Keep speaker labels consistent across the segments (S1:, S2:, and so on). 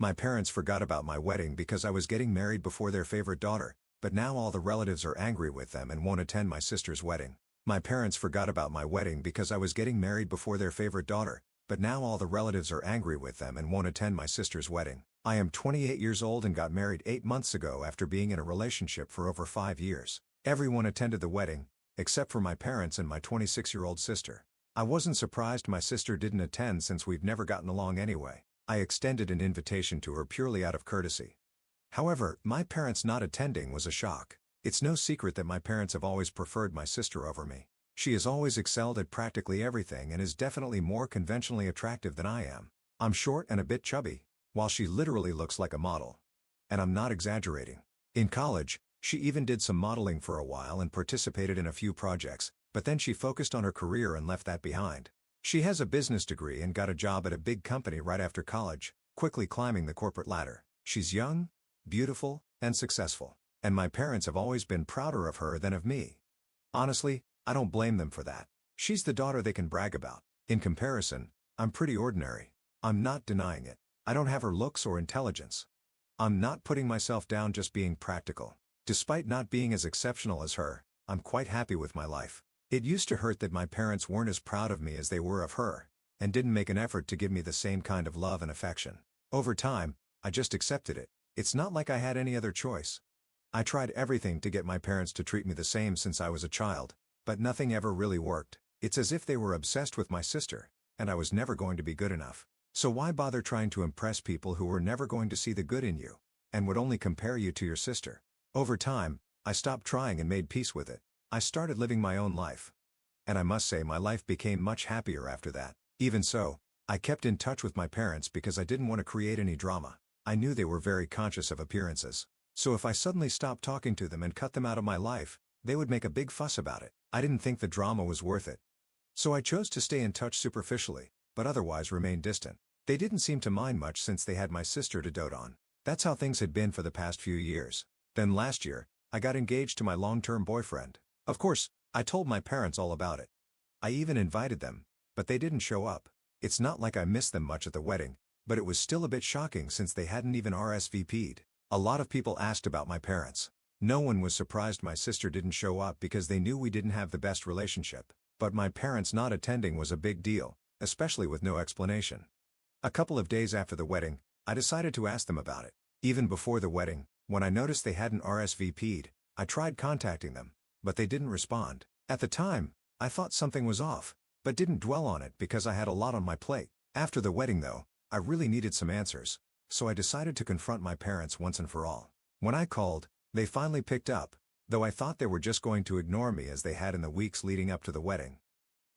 S1: My parents forgot about my wedding because I was getting married before their favorite daughter, but now all the relatives are angry with them and won't attend my sister's wedding. My parents forgot about my wedding because I was getting married before their favorite daughter, but now all the relatives are angry with them and won't attend my sister's wedding. I am 28 years old and got married 8 months ago after being in a relationship for over 5 years. Everyone attended the wedding, except for my parents and my 26-year-old sister. I wasn't surprised my sister didn't attend since we've never gotten along anyway. I extended an invitation to her purely out of courtesy. However, my parents not attending was a shock. It's no secret that my parents have always preferred my sister over me. She has always excelled at practically everything and is definitely more conventionally attractive than I am. I'm short and a bit chubby, while she literally looks like a model. And I'm not exaggerating. In college, she even did some modeling for a while and participated in a few projects, but then she focused on her career and left that behind. She has a business degree and got a job at a big company right after college, quickly climbing the corporate ladder. She's young, beautiful, and successful, and my parents have always been prouder of her than of me. Honestly, I don't blame them for that. She's the daughter they can brag about. In comparison, I'm pretty ordinary. I'm not denying it. I don't have her looks or intelligence. I'm not putting myself down, just being practical. Despite not being as exceptional as her, I'm quite happy with my life. It used to hurt that my parents weren't as proud of me as they were of her, and didn't make an effort to give me the same kind of love and affection. Over time, I just accepted it. It's not like I had any other choice. I tried everything to get my parents to treat me the same since I was a child, but nothing ever really worked. It's as if they were obsessed with my sister, and I was never going to be good enough. So why bother trying to impress people who were never going to see the good in you, and would only compare you to your sister? Over time, I stopped trying and made peace with it. I started living my own life. And I must say my life became much happier after that. Even so, I kept in touch with my parents because I didn't want to create any drama. I knew they were very conscious of appearances. So if I suddenly stopped talking to them and cut them out of my life, they would make a big fuss about it. I didn't think the drama was worth it. So I chose to stay in touch superficially, but otherwise remain distant. They didn't seem to mind much since they had my sister to dote on. That's how things had been for the past few years. Then last year, I got engaged to my long-term boyfriend. Of course, I told my parents all about it. I even invited them, but they didn't show up. It's not like I missed them much at the wedding, but it was still a bit shocking since they hadn't even RSVP'd. A lot of people asked about my parents. No one was surprised my sister didn't show up because they knew we didn't have the best relationship. But my parents not attending was a big deal, especially with no explanation. A couple of days after the wedding, I decided to ask them about it. Even before the wedding, when I noticed they hadn't RSVP'd, I tried contacting them, but they didn't respond. At the time, I thought something was off, but didn't dwell on it because I had a lot on my plate. After the wedding though, I really needed some answers, so I decided to confront my parents once and for all. When I called, they finally picked up, though I thought they were just going to ignore me as they had in the weeks leading up to the wedding.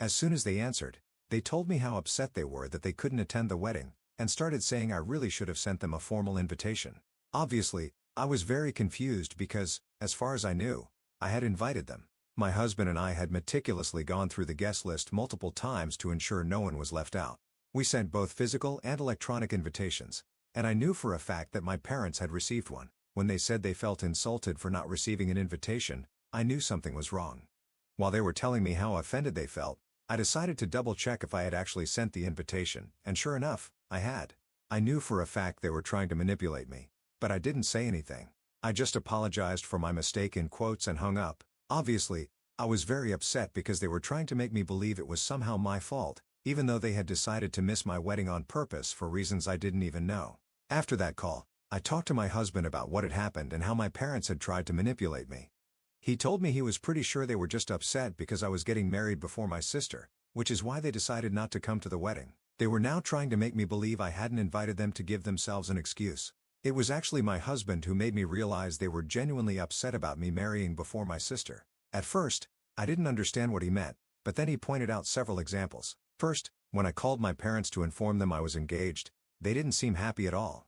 S1: As soon as they answered, they told me how upset they were that they couldn't attend the wedding, and started saying I really should have sent them a formal invitation. Obviously, I was very confused because, as far as I knew, I had invited them. My husband and I had meticulously gone through the guest list multiple times to ensure no one was left out. We sent both physical and electronic invitations, and I knew for a fact that my parents had received one. When they said they felt insulted for not receiving an invitation, I knew something was wrong. While they were telling me how offended they felt, I decided to double-check if I had actually sent the invitation, and sure enough, I had. I knew for a fact they were trying to manipulate me, but I didn't say anything. I just apologized for my mistake in quotes and hung up. Obviously, I was very upset because they were trying to make me believe it was somehow my fault, even though they had decided to miss my wedding on purpose for reasons I didn't even know. After that call, I talked to my husband about what had happened and how my parents had tried to manipulate me. He told me he was pretty sure they were just upset because I was getting married before my sister, which is why they decided not to come to the wedding. They were now trying to make me believe I hadn't invited them to give themselves an excuse. It was actually my husband who made me realize they were genuinely upset about me marrying before my sister. At first, I didn't understand what he meant, but then he pointed out several examples. First, when I called my parents to inform them I was engaged, they didn't seem happy at all.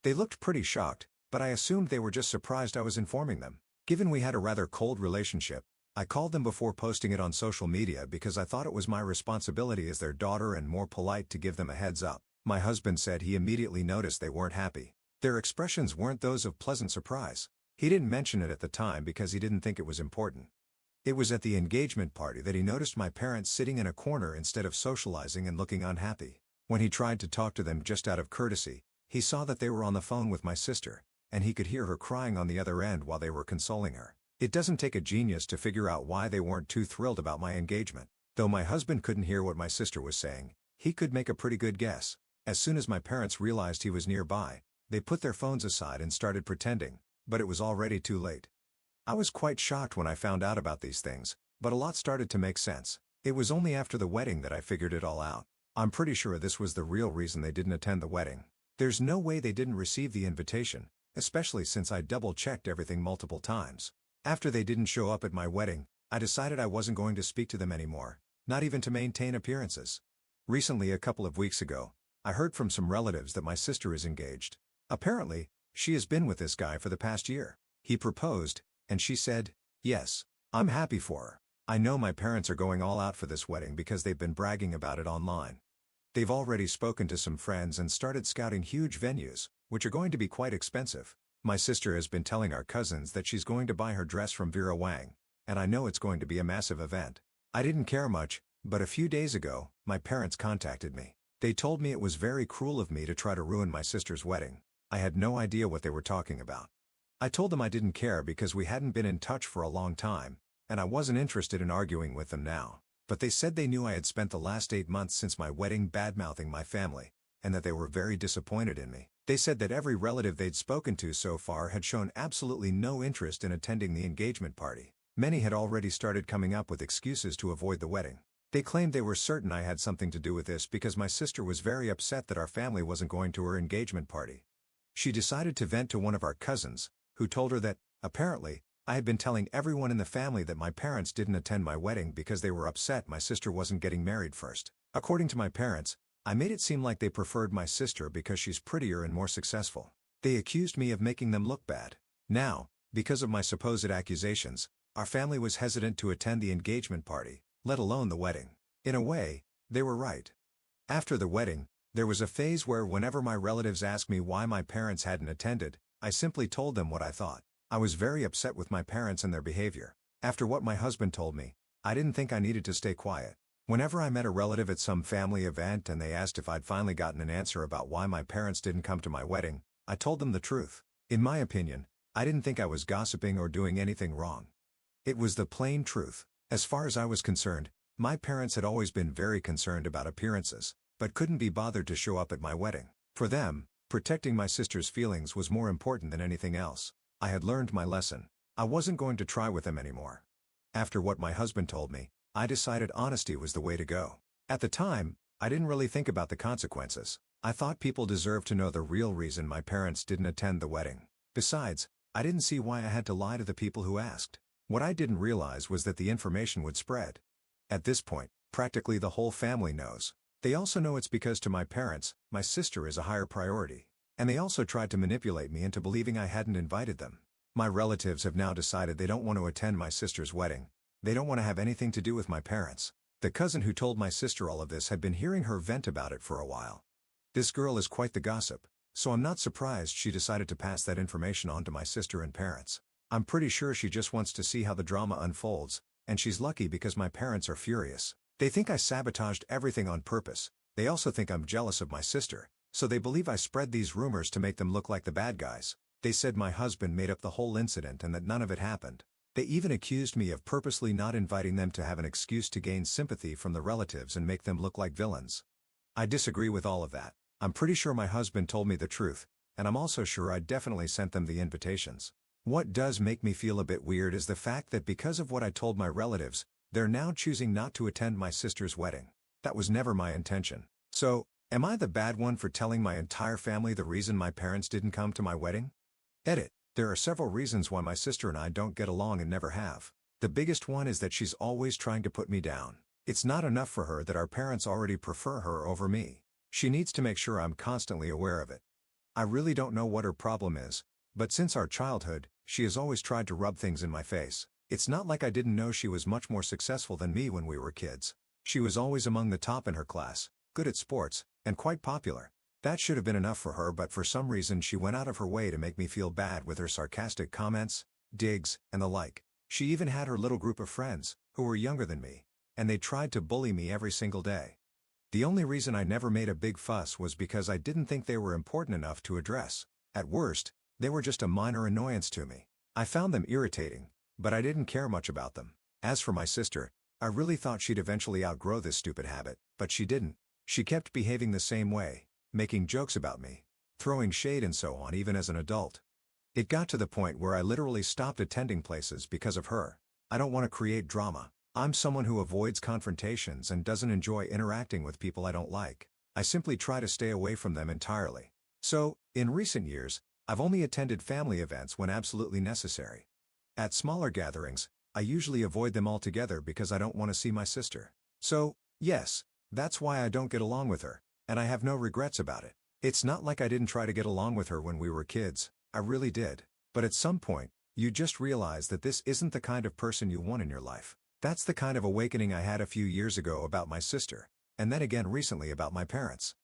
S1: They looked pretty shocked, but I assumed they were just surprised I was informing them. Given we had a rather cold relationship, I called them before posting it on social media because I thought it was my responsibility as their daughter and more polite to give them a heads up. My husband said he immediately noticed they weren't happy. Their expressions weren't those of pleasant surprise. He didn't mention it at the time because he didn't think it was important. It was at the engagement party that he noticed my parents sitting in a corner instead of socializing and looking unhappy. When he tried to talk to them just out of courtesy, He saw that they were on the phone with my sister, and he could hear her crying on the other end while they were consoling her. It doesn't take a genius to figure out why they weren't too thrilled about my engagement. Though my husband couldn't hear what my sister was saying, he could make a pretty good guess. As soon as my parents realized he was nearby, they put their phones aside and started pretending, but it was already too late. I was quite shocked when I found out about these things, but a lot started to make sense. It was only after the wedding that I figured it all out. I'm pretty sure this was the real reason they didn't attend the wedding. There's no way they didn't receive the invitation, especially since I double-checked everything multiple times. After they didn't show up at my wedding, I decided I wasn't going to speak to them anymore, not even to maintain appearances. Recently, a couple of weeks ago, I heard from some relatives that my sister is engaged. Apparently, she has been with this guy for the past year. He proposed, and she said, yes. I'm happy for her. I know my parents are going all out for this wedding because they've been bragging about it online. They've already spoken to some friends and started scouting huge venues, which are going to be quite expensive. My sister has been telling our cousins that she's going to buy her dress from Vera Wang, and I know it's going to be a massive event. I didn't care much, but a few days ago, my parents contacted me. They told me it was very cruel of me to try to ruin my sister's wedding. I had no idea what they were talking about. I told them I didn't care because we hadn't been in touch for a long time, and I wasn't interested in arguing with them now. But they said they knew I had spent the last 8 months since my wedding bad-mouthing my family, and that they were very disappointed in me. They said that every relative they'd spoken to so far had shown absolutely no interest in attending the engagement party. Many had already started coming up with excuses to avoid the wedding. They claimed they were certain I had something to do with this because my sister was very upset that our family wasn't going to her engagement party. She decided to vent to one of our cousins, who told her that, apparently, I had been telling everyone in the family that my parents didn't attend my wedding because they were upset my sister wasn't getting married first. According to my parents, I made it seem like they preferred my sister because she's prettier and more successful. They accused me of making them look bad. Now, because of my supposed accusations, our family was hesitant to attend the engagement party, let alone the wedding. In a way, they were right. After the wedding, there was a phase where whenever my relatives asked me why my parents hadn't attended, I simply told them what I thought. I was very upset with my parents and their behavior. After what my husband told me, I didn't think I needed to stay quiet. Whenever I met a relative at some family event and they asked if I'd finally gotten an answer about why my parents didn't come to my wedding, I told them the truth. In my opinion, I didn't think I was gossiping or doing anything wrong. It was the plain truth. As far as I was concerned, my parents had always been very concerned about appearances, but couldn't be bothered to show up at my wedding. For them, protecting my sister's feelings was more important than anything else. I had learned my lesson. I wasn't going to try with them anymore. After what my husband told me, I decided honesty was the way to go. At the time, I didn't really think about the consequences. I thought people deserved to know the real reason my parents didn't attend the wedding. Besides, I didn't see why I had to lie to the people who asked. What I didn't realize was that the information would spread. At this point, practically the whole family knows. They also know it's because to my parents, my sister is a higher priority. And they also tried to manipulate me into believing I hadn't invited them. My relatives have now decided they don't want to attend my sister's wedding. They don't want to have anything to do with my parents. The cousin who told my sister all of this had been hearing her vent about it for a while. This girl is quite the gossip, so I'm not surprised she decided to pass that information on to my sister and parents. I'm pretty sure she just wants to see how the drama unfolds, and she's lucky because my parents are furious. They think I sabotaged everything on purpose. They also think I'm jealous of my sister, so they believe I spread these rumors to make them look like the bad guys. They said my husband made up the whole incident and that none of it happened. They even accused me of purposely not inviting them to have an excuse to gain sympathy from the relatives and make them look like villains. I disagree with all of that. I'm pretty sure my husband told me the truth, and I'm also sure I definitely sent them the invitations. What does make me feel a bit weird is the fact that because of what I told my relatives, they're now choosing not to attend my sister's wedding. That was never my intention. So, am I the bad one for telling my entire family the reason my parents didn't come to my wedding? Edit. There are several reasons why my sister and I don't get along and never have. The biggest one is that she's always trying to put me down. It's not enough for her that our parents already prefer her over me. She needs to make sure I'm constantly aware of it. I really don't know what her problem is, but since our childhood, she has always tried to rub things in my face. It's not like I didn't know she was much more successful than me when we were kids. She was always among the top in her class, good at sports, and quite popular. That should have been enough for her, but for some reason she went out of her way to make me feel bad with her sarcastic comments, digs, and the like. She even had her little group of friends, who were younger than me, and they tried to bully me every single day. The only reason I never made a big fuss was because I didn't think they were important enough to address. At worst, they were just a minor annoyance to me. I found them irritating, but I didn't care much about them. As for my sister, I really thought she'd eventually outgrow this stupid habit, but she didn't. She kept behaving the same way, making jokes about me, throwing shade and so on even as an adult. It got to the point where I literally stopped attending places because of her. I don't want to create drama. I'm someone who avoids confrontations and doesn't enjoy interacting with people I don't like. I simply try to stay away from them entirely. So, in recent years, I've only attended family events when absolutely necessary. At smaller gatherings, I usually avoid them altogether because I don't want to see my sister. So, yes, that's why I don't get along with her, and I have no regrets about it. It's not like I didn't try to get along with her when we were kids, I really did. But at some point, you just realize that this isn't the kind of person you want in your life. That's the kind of awakening I had a few years ago about my sister, and then again recently about my parents.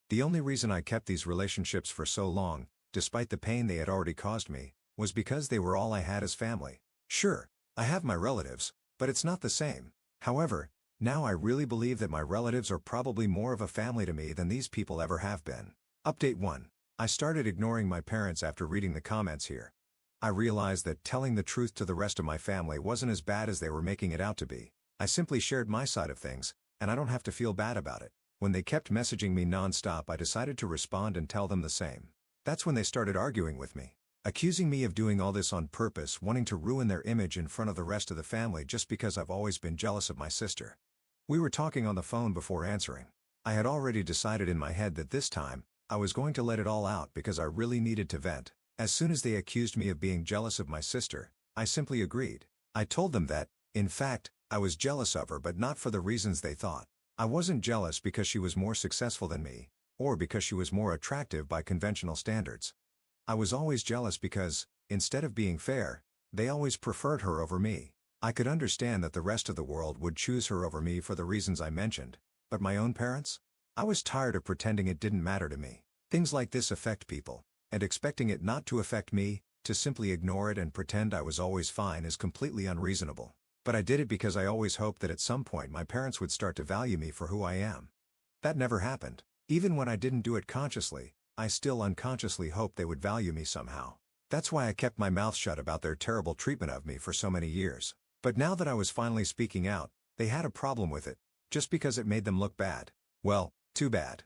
S1: The only reason I kept these relationships for so long, despite the pain they had already caused me, was because they were all I had as family. Sure, I have my relatives, but it's not the same. However, now I really believe that my relatives are probably more of a family to me than these people ever have been. Update 1. I started ignoring my parents after reading the comments here. I realized that telling the truth to the rest of my family wasn't as bad as they were making it out to be. I simply shared my side of things, and I don't have to feel bad about it. When they kept messaging me non-stop, I decided to respond and tell them the same. That's when they started arguing with me, accusing me of doing all this on purpose, wanting to ruin their image in front of the rest of the family just because I've always been jealous of my sister. We were talking on the phone before answering. I had already decided in my head that this time, I was going to let it all out because I really needed to vent. As soon as they accused me of being jealous of my sister, I simply agreed. I told them that, in fact, I was jealous of her but not for the reasons they thought. I wasn't jealous because she was more successful than me, or because she was more attractive by conventional standards. I was always jealous because, instead of being fair, they always preferred her over me. I could understand that the rest of the world would choose her over me for the reasons I mentioned, but my own parents? I was tired of pretending it didn't matter to me. Things like this affect people, and expecting it not to affect me, to simply ignore it and pretend I was always fine is completely unreasonable. But I did it because I always hoped that at some point my parents would start to value me for who I am. That never happened. Even when I didn't do it consciously, I still unconsciously hoped they would value me somehow. That's why I kept my mouth shut about their terrible treatment of me for so many years. But now that I was finally speaking out, they had a problem with it, just because it made them look bad. Well, too bad.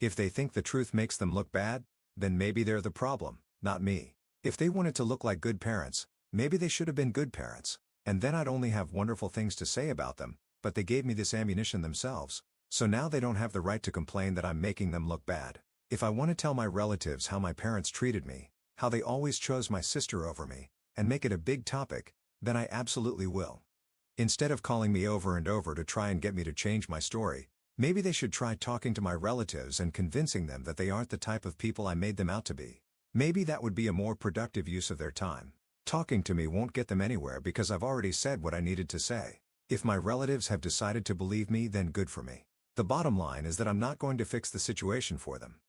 S1: If they think the truth makes them look bad, then maybe they're the problem, not me. If they wanted to look like good parents, maybe they should have been good parents, and then I'd only have wonderful things to say about them, but they gave me this ammunition themselves. So now they don't have the right to complain that I'm making them look bad. If I want to tell my relatives how my parents treated me, how they always chose my sister over me, and make it a big topic, then I absolutely will. Instead of calling me over and over to try and get me to change my story, maybe they should try talking to my relatives and convincing them that they aren't the type of people I made them out to be. Maybe that would be a more productive use of their time. Talking to me won't get them anywhere because I've already said what I needed to say. If my relatives have decided to believe me, then good for me. The bottom line is that I'm not going to fix the situation for them.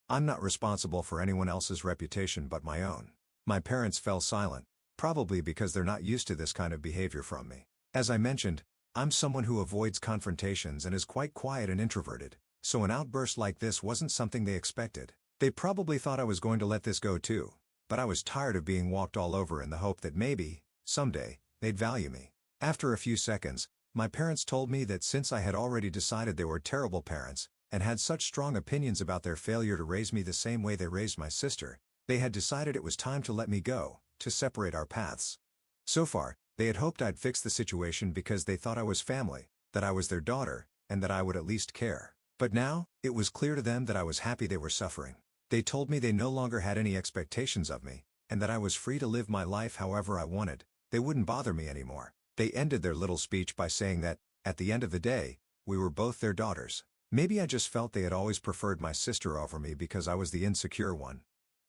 S1: I'm not responsible for anyone else's reputation but my own. My parents fell silent, probably because they're not used to this kind of behavior from me. As I mentioned, I'm someone who avoids confrontations and is quite quiet and introverted, so an outburst like this wasn't something they expected. They probably thought I was going to let this go too, but I was tired of being walked all over in the hope that maybe, someday, they'd value me. After a few seconds, my parents told me that since I had already decided they were terrible parents, and had such strong opinions about their failure to raise me the same way they raised my sister, they had decided it was time to let me go, to separate our paths. So far, they had hoped I'd fix the situation because they thought I was family, that I was their daughter, and that I would at least care. But now, it was clear to them that I was happy they were suffering. They told me they no longer had any expectations of me, and that I was free to live my life however I wanted. They wouldn't bother me anymore. They ended their little speech by saying that, at the end of the day, we were both their daughters. Maybe I just felt they had always preferred my sister over me because I was the insecure one.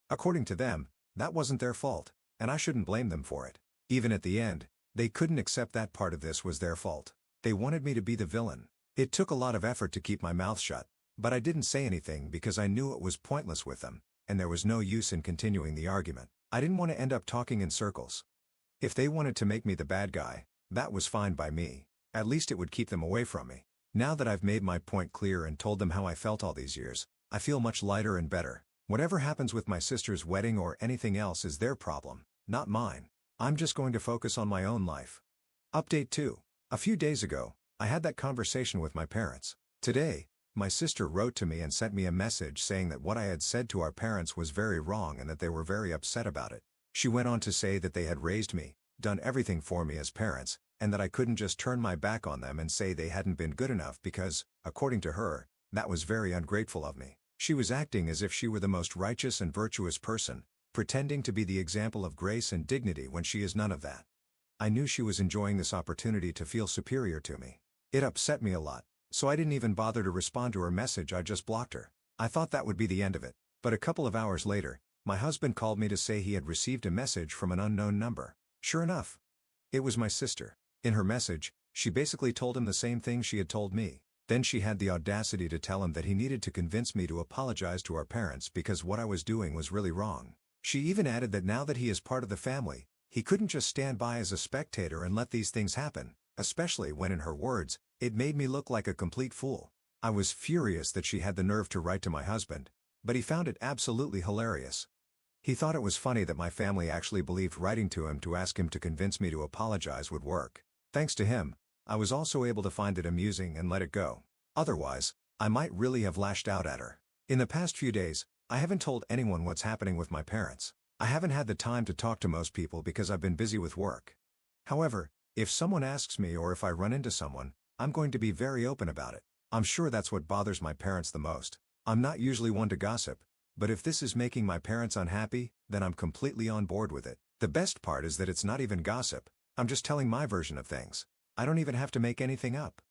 S1: According to them, that wasn't their fault, and I shouldn't blame them for it. Even at the end, they couldn't accept that part of this was their fault. They wanted me to be the villain. It took a lot of effort to keep my mouth shut, but I didn't say anything because I knew it was pointless with them, and there was no use in continuing the argument. I didn't want to end up talking in circles. If they wanted to make me the bad guy, that was fine by me. At least it would keep them away from me. Now that I've made my point clear and told them how I felt all these years, I feel much lighter and better. Whatever happens with my sister's wedding or anything else is their problem, not mine. I'm just going to focus on my own life. Update 2. A few days ago, I had that conversation with my parents. Today, my sister wrote to me and sent me a message saying that what I had said to our parents was very wrong and that they were very upset about it. She went on to say that they had raised me, done everything for me as parents, and that I couldn't just turn my back on them and say they hadn't been good enough because, according to her, that was very ungrateful of me. She was acting as if she were the most righteous and virtuous person, pretending to be the example of grace and dignity when she is none of that. I knew she was enjoying this opportunity to feel superior to me. It upset me a lot, so I didn't even bother to respond to her message. I just blocked her. I thought that would be the end of it. But a couple of hours later, my husband called me to say he had received a message from an unknown number. Sure enough, it was my sister. In her message, she basically told him the same thing she had told me. Then she had the audacity to tell him that he needed to convince me to apologize to our parents because what I was doing was really wrong. She even added that now that he is part of the family, he couldn't just stand by as a spectator and let these things happen, especially when, in her words, it made me look like a complete fool. I was furious that she had the nerve to write to my husband, but he found it absolutely hilarious. He thought it was funny that my family actually believed writing to him to ask him to convince me to apologize would work. Thanks to him, I was also able to find it amusing and let it go. Otherwise, I might really have lashed out at her. In the past few days, I haven't told anyone what's happening with my parents. I haven't had the time to talk to most people because I've been busy with work. However, if someone asks me or if I run into someone, I'm going to be very open about it. I'm sure that's what bothers my parents the most. I'm not usually one to gossip, but if this is making my parents unhappy, then I'm completely on board with it. The best part is that it's not even gossip. I'm just telling my version of things. I don't even have to make anything up.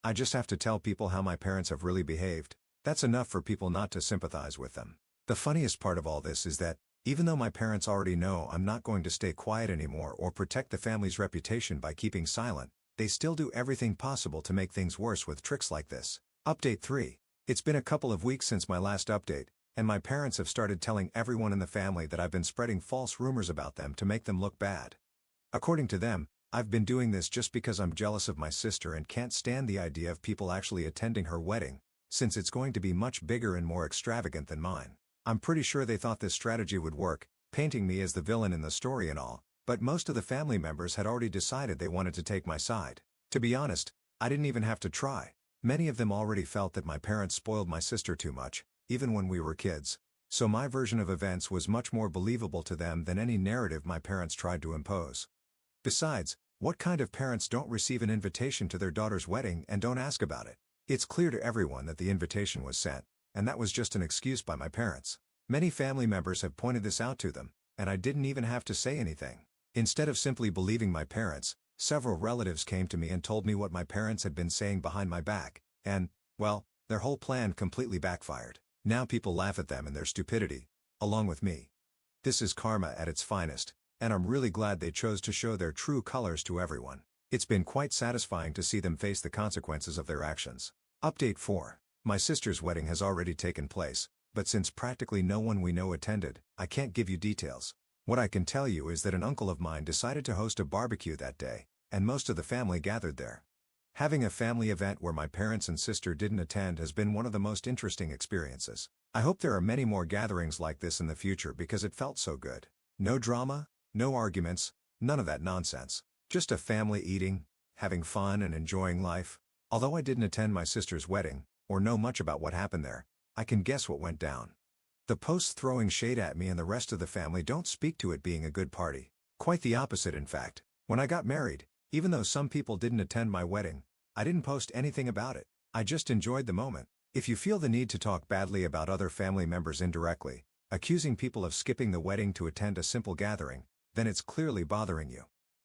S1: I just have to tell people how my parents have really behaved. That's enough for people not to sympathize with them. The funniest part of all this is that, even though my parents already know I'm not going to stay quiet anymore or protect the family's reputation by keeping silent, they still do everything possible to make things worse with tricks like this. Update 3. It's been a couple of weeks since my last update, and my parents have started telling everyone in the family that I've been spreading false rumors about them to make them look bad. According to them, I've been doing this just because I'm jealous of my sister and can't stand the idea of people actually attending her wedding, since it's going to be much bigger and more extravagant than mine. I'm pretty sure they thought this strategy would work, painting me as the villain in the story and all, but most of the family members had already decided they wanted to take my side. To be honest, I didn't even have to try. Many of them already felt that my parents spoiled my sister too much, even when we were kids, so my version of events was much more believable to them than any narrative my parents tried to impose. Besides, what kind of parents don't receive an invitation to their daughter's wedding and don't ask about it? It's clear to everyone that the invitation was sent, and that was just an excuse by my parents. Many family members have pointed this out to them, and I didn't even have to say anything. Instead of simply believing my parents, several relatives came to me and told me what my parents had been saying behind my back, and, well, their whole plan completely backfired. Now people laugh at them and their stupidity, along with me. This is karma at its finest, and I'm really glad they chose to show their true colors to everyone. It's been quite satisfying to see them face the consequences of their actions. Update 4. My sister's wedding has already taken place, but since practically no one we know attended, I can't give you details. What I can tell you is that an uncle of mine decided to host a barbecue that day, and most of the family gathered there. Having a family event where my parents and sister didn't attend has been one of the most interesting experiences. I hope there are many more gatherings like this in the future because it felt so good. No drama, no arguments, none of that nonsense. Just a family eating, having fun and enjoying life. Although I didn't attend my sister's wedding, or know much about what happened there, I can guess what went down. The posts throwing shade at me and the rest of the family don't speak to it being a good party. Quite the opposite in fact. When I got married, even though some people didn't attend my wedding, I didn't post anything about it. I just enjoyed the moment. If you feel the need to talk badly about other family members indirectly, accusing people of skipping the wedding to attend a simple gathering, then it's clearly bothering you.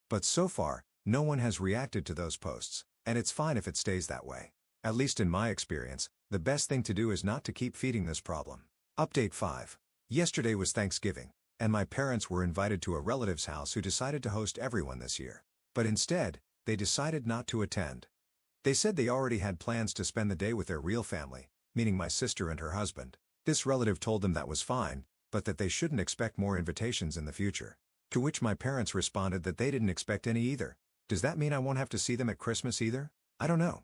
S1: But so far, no one has reacted to those posts, and it's fine if it stays that way. At least in my experience, the best thing to do is not to keep feeding this problem. Update 5. Yesterday was Thanksgiving, and my parents were invited to a relative's house who decided to host everyone this year. But instead, they decided not to attend. They said they already had plans to spend the day with their real family, meaning my sister and her husband. This relative told them that was fine, but that they shouldn't expect more invitations in the future. To which my parents responded that they didn't expect any either. Does that mean I won't have to see them at Christmas either? I don't know.